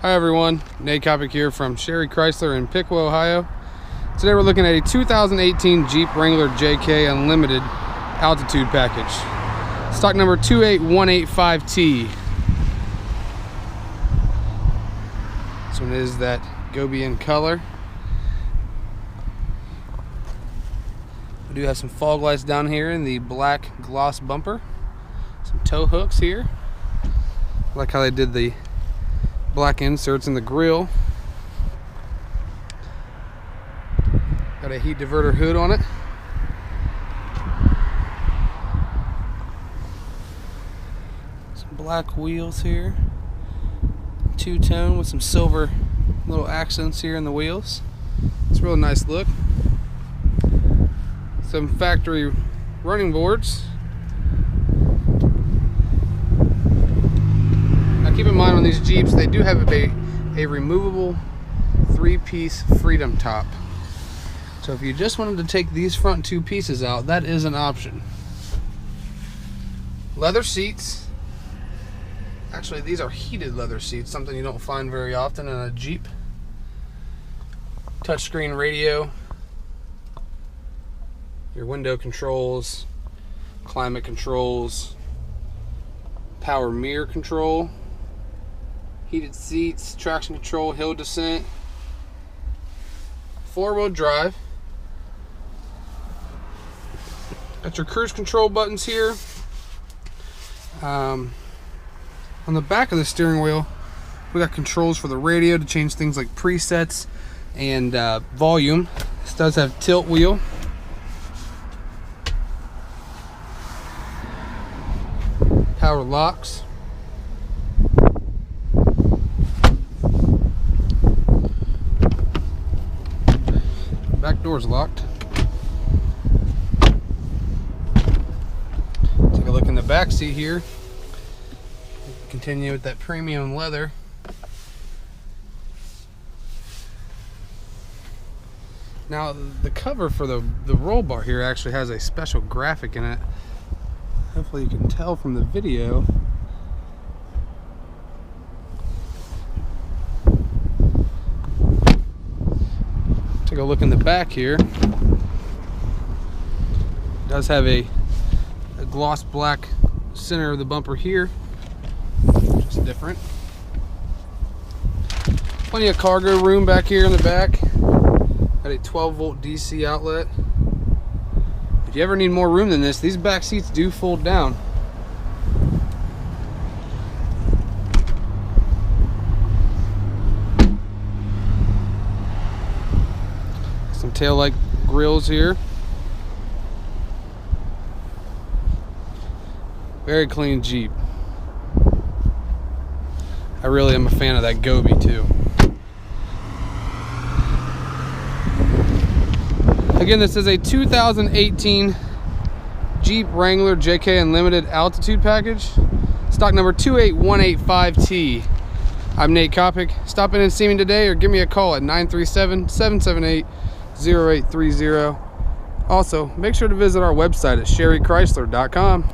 Hi everyone, Nate Kopic here from Sherry Chrysler in Piqua, Ohio. Today we're looking at a 2018 Jeep Wrangler JK Unlimited Altitude Package. Stock number 28185T. This one is that Gobi in color. We do have some fog lights down here in the black gloss bumper. Some tow hooks here. I like how they did the black inserts in the grille. Got a heat diverter hood on it. Some black wheels here. Two-tone with some silver little accents here in the wheels. It's a real nice look. Some factory running boards. Keep in mind on these Jeeps, they do have a removable three-piece Freedom top. So if you just wanted to take these front two pieces out, that is an option. Leather seats. Actually, these are heated leather seats, something you don't find very often in a Jeep. Touchscreen radio. Your window controls. Climate controls. Power mirror control. Heated seats, traction control, hill descent, four-wheel drive. Got your cruise control buttons here. On the back of the steering wheel, we got controls for the radio to change things like presets and volume. This does have tilt wheel. Power locks. Back door's locked. Take a look in the back seat here. Continue with that premium leather. Now the cover for the roll bar here actually has a special graphic in it. Hopefully you can tell from the video. Take a look in the back here. It does have a gloss black center of the bumper here, just different. Plenty of cargo room back here in the back. Got a 12-volt DC outlet. If you ever need more room than this, these back seats do fold down. Some taillight grills here. Very clean Jeep. I really am a fan of that Gobi too. Again, this is a 2018 Jeep Wrangler JK Unlimited Altitude Package. Stock number 28185T. I'm Nate Kopic. Stop in and see me today or give me a call at 937-778-0830. Also, make sure to visit our website at sherrychrysler.com.